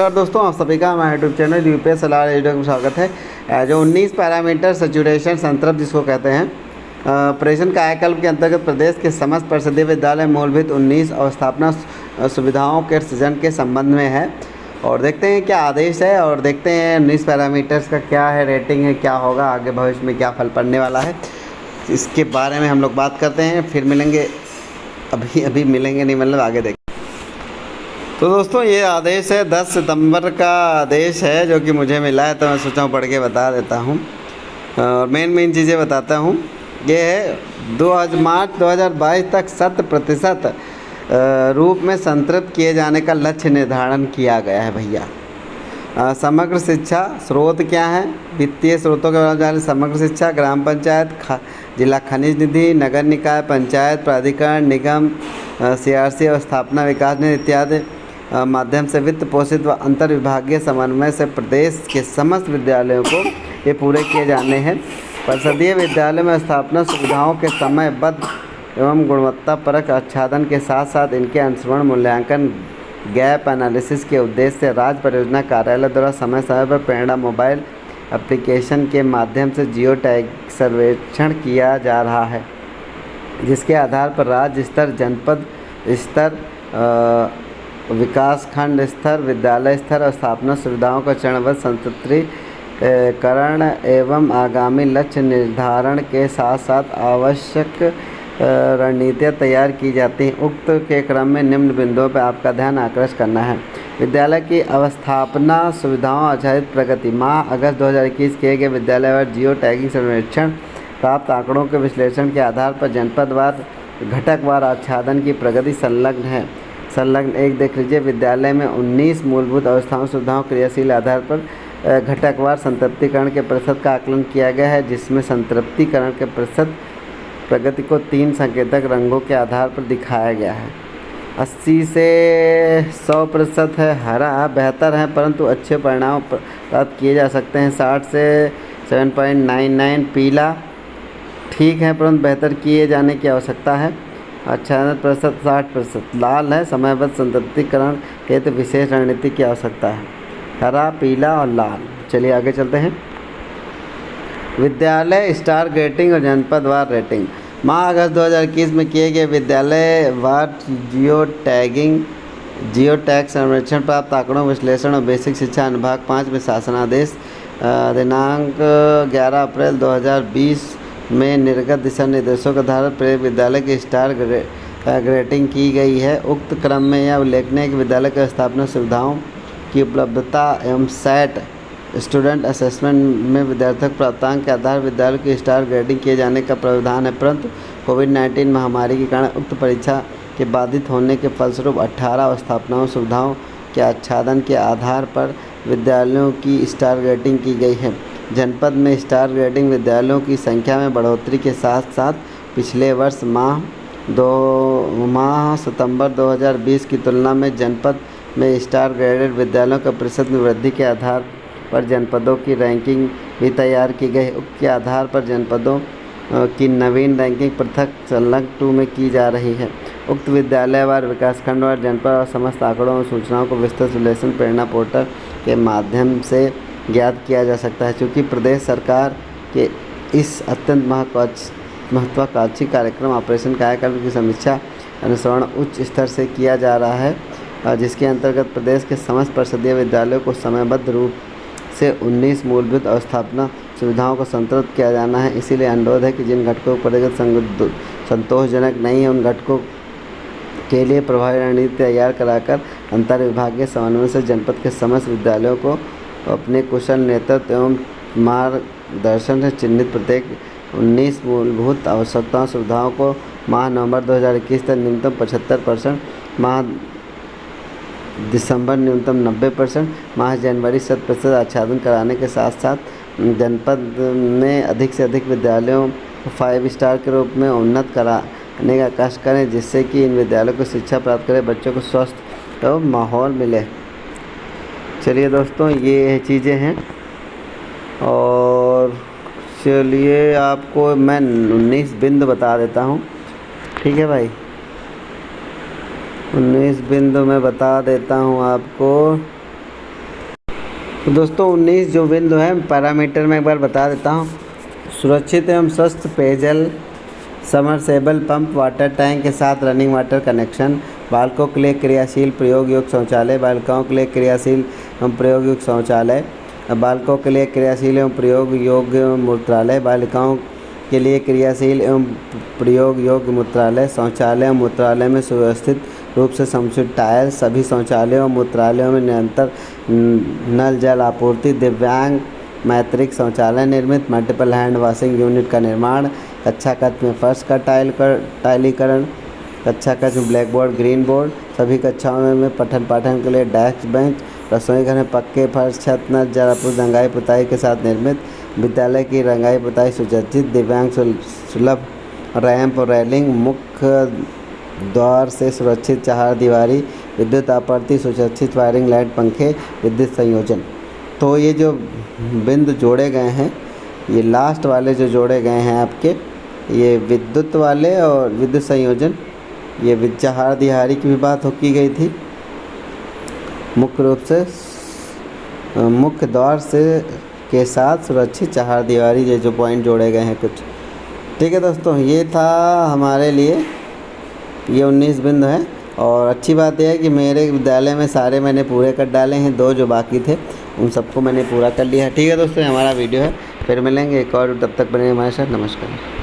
नमस्कार दोस्तों, आप सभी का हमारे यूट्यूब चैनल यूपीएस सलाह वीडियो में स्वागत है। जो 19 पैरामीटर सैचुरेशन संतृप्त जिसको कहते हैं, ऑपरेशन कायाकल्प के अंतर्गत प्रदेश के समस्त परिषदीय विद्यालय मूलभूत 19 अवस्थापना सुविधाओं के सृजन के संबंध में है। और देखते हैं क्या आदेश है और देखते हैं 19 पैरामीटर्स का क्या है, रेटिंग है, क्या होगा, आगे भविष्य में क्या फल पड़ने वाला है, इसके बारे में हम लोग बात करते हैं। फिर मिलेंगे, अभी मिलेंगे नहीं, मतलब आगे देखें। तो दोस्तों ये आदेश है 10 सितंबर का आदेश है जो कि मुझे मिला है, तो मैं सोचा हूँ पढ़ के बता देता हूँ और मेन चीज़ें बताता हूँ। ये है मार्च 2022 तक 100% रूप में संतृप्त किए जाने का लक्ष्य निर्धारण किया गया है भैया। समग्र शिक्षा स्रोत क्या है? वित्तीय स्रोतों के बारे में समग्र शिक्षा, ग्राम पंचायत, जिला खनिज निधि, नगर निकाय, पंचायत, प्राधिकरण, निगम, सीआरसी, अवस्थापना विकास निधि इत्यादि माध्यम से वित्त पोषित व अंतर विभागीय समन्वय से प्रदेश के समस्त विद्यालयों को ये पूरे किए जाने हैं। परिषदीय विद्यालय में स्थापना सुविधाओं के समयबद्ध एवं गुणवत्तापरक आच्छादन के साथ साथ इनके अनुश्रवण, मूल्यांकन, गैप एनालिसिस के उद्देश्य से राज्य परियोजना कार्यालय द्वारा समय समय पर प्रेरणा मोबाइल एप्लीकेशन के माध्यम से जियो टैग सर्वेक्षण किया जा रहा है, जिसके आधार पर राज्य स्तर, जनपद स्तर, विकासखंड स्तर, विद्यालय स्तर और स्थापना सुविधाओं का चरणबद्ध संतृप्तिकरण एवं आगामी लक्ष्य निर्धारण के साथ साथ आवश्यक रणनीतियाँ तैयार की जाती हैं। उक्त के क्रम में निम्न बिंदुओं पर आपका ध्यान आकर्षित करना है। विद्यालय की अवस्थापना सुविधाओं आधारित प्रगति। माह अगस्त 2021 किए गए विद्यालयवार जियो टैगिंग सर्वेक्षण प्राप्त आंकड़ों के विश्लेषण के आधार पर जनपदवार, घटकवार आच्छादन की प्रगति संलग्न है। संलग्न एक देख लीजिए, विद्यालय में 19 मूलभूत अवस्थाओं सुविधाओं क्रियाशील आधार पर घटकवार संतृप्तिकरण के प्रतिशत का आकलन किया गया है, जिसमें संतृप्तिकरण के प्रतिशत प्रगति को 3 संकेतक रंगों के आधार पर दिखाया गया है। 80 से 100% है हरा, बेहतर है परंतु अच्छे परिणाम प्राप्त किए जा सकते हैं। 60 से 7.99 पीला, ठीक है परंतु बेहतर किए जाने की आवश्यकता है। 96% 60% लाल है, समयबद्ध संतृप्तिकरण के तो विशेष रणनीति की आवश्यकता है। हरा, पीला और लाल। चलिए आगे चलते हैं। विद्यालय स्टार रेटिंग और जनपदवार रेटिंग। माह अगस्त 2021 में किए गए विद्यालय वार जियो टैग सर्वेक्षण प्राप्त आंकड़ों विश्लेषण और बेसिक शिक्षा अनुभाग 5 में शासनादेश दिनांक 11 अप्रैल 2020 में निर्गत दिशा निर्देशों के आधार पर विद्यालय की स्टार ग्रेडिंग की गई है। उक्त क्रम में यह उल्लेखनीय है कि विद्यालय की स्थापना सुविधाओं की उपलब्धता एवं सेट स्टूडेंट असेसमेंट में विद्यार्थियों के प्राप्तांक के आधार विद्यालय की स्टार ग्रेडिंग किए जाने का प्रावधान है, परंतु कोविड-19 महामारी के कारण उक्त परीक्षा के बाधित होने के फलस्वरूप 18 अवस्थापनाओं सुविधाओं के आच्छादन के आधार पर विद्यालयों की स्टार ग्रेडिंग की गई है। जनपद में स्टार ग्रेडिंग विद्यालयों की संख्या में बढ़ोतरी के साथ साथ पिछले वर्ष माह सितंबर 2020 की तुलना में जनपद में स्टार ग्रेडेड विद्यालयों का प्रतिशत में वृद्धि के आधार पर जनपदों की रैंकिंग भी तैयार की गई। उक्त के आधार पर जनपदों की नवीन रैंकिंग पृथक संलग्न 2 में की जा रही है। उक्त विद्यालयवार, विकासखंडवार, जनपद और समस्त आंकड़ों और सूचनाओं को विस्तृत विश्लेषण प्रेरणा पोर्टल के माध्यम से ज्ञात किया जा सकता है। चूँकि प्रदेश सरकार के इस अत्यंत महत्वाकांक्षी कार्यक्रम ऑपरेशन कायाकल्प की समीक्षा अनुश्रवण उच्च स्तर से किया जा रहा है, जिसके अंतर्गत प्रदेश के समस्त परिषदीय विद्यालयों को समयबद्ध रूप से 19 मूलभूत अवस्थापना सुविधाओं को संतृप्त किया जाना है। इसीलिए अनुरोध है कि जिन घटकों की प्रगति संतोषजनक नहीं है, उन घटकों के लिए प्रभावी रणनीति तैयार कराकर अंतर विभागीय समन्वय से जनपद के समस्त विद्यालयों को अपने कुशल नेतृत्व एवं मार्गदर्शन से चिन्हित प्रत्येक 19 मूलभूत आवश्यकताओं सुविधाओं को माह नवंबर 2021 तक न्यूनतम 75%, माह दिसंबर न्यूनतम 90%, माह जनवरी 100% आच्छादन कराने के साथ साथ जनपद में अधिक से अधिक विद्यालयों को 5 स्टार के रूप में उन्नत कराने का कष्ट करें, जिससे कि इन विद्यालयों को शिक्षा प्राप्त करें, बच्चों को स्वस्थ एवं माहौल मिले। चलिए दोस्तों, ये चीज़ें हैं और चलिए आपको मैं 19 बिंदु बता देता हूँ, ठीक है भाई। 19 बिंदु मैं बता देता हूँ आपको तो दोस्तों 19 जो बिंदु हैं पैरामीटर में एक बार बता देता हूँ। सुरक्षित एवं स्वस्थ पेयजल, समरसेबल पंप, वाटर टैंक के साथ रनिंग वाटर कनेक्शन, बालकों के लिए क्रियाशील प्रयोग योग्य शौचालय, बालिकाओं के लिए क्रियाशील एवं प्रयोग योग्य शौचालय, बालकों के लिए क्रियाशील एवं प्रयोग योग्य मूत्रालय, बालिकाओं के लिए क्रियाशील एवं प्रयोग योग्य मूत्रालय, शौचालय एवं मूत्रालय में सुव्यवस्थित रूप से समुचित टायर, सभी शौचालयों और मूत्रालयों में निरंतर नल जल आपूर्ति, दिव्यांग मैत्रिक शौचालय निर्मित, मल्टीपल हैंड वॉशिंग यूनिट का निर्माण, कक्षा कक्ष में फर्श का टाइलीकरण, कक्षा कक्ष में ब्लैक बोर्ड ग्रीन बोर्ड, सभी कक्षाओं में पठन पाठन के लिए डेस्क बेंच, रसोई घर में पक्के फर्श, छत नल जल आपूर्ति रंगाई पुताई के साथ निर्मित, विद्यालय की रंगाई पुताई सुसज्जित, दिव्यांग सुलभ रैंप और रेलिंग, मुख्य द्वार से सुरक्षित चारदीवारी, विद्युत आपूर्ति, सुसज्जित वायरिंग, लाइट, पंखे, विद्युत संयोजन। तो ये जो बिंदु जोड़े गए हैं, ये लास्ट वाले जो जोड़े गए हैं आपके, ये विद्युत वाले और विद्युत संयोजन, ये चारदीवारी की भी बात की गई थी। मुख्य रूप से मुख्य द्वार से के साथ सुरक्षित चारदीवारी, ये जो पॉइंट जोड़े गए हैं कुछ। ठीक है दोस्तों, ये था हमारे लिए, ये 19 बिंदु हैं। और अच्छी बात यह है कि मेरे विद्यालय में सारे मैंने पूरे कर डाले हैं, 2 जो बाकी थे उन सबको मैंने पूरा कर लिया है। ठीक है दोस्तों, हमारा वीडियो है, फिर मिलेंगे एक और, तब तक बने हमारे साथ। नमस्कार।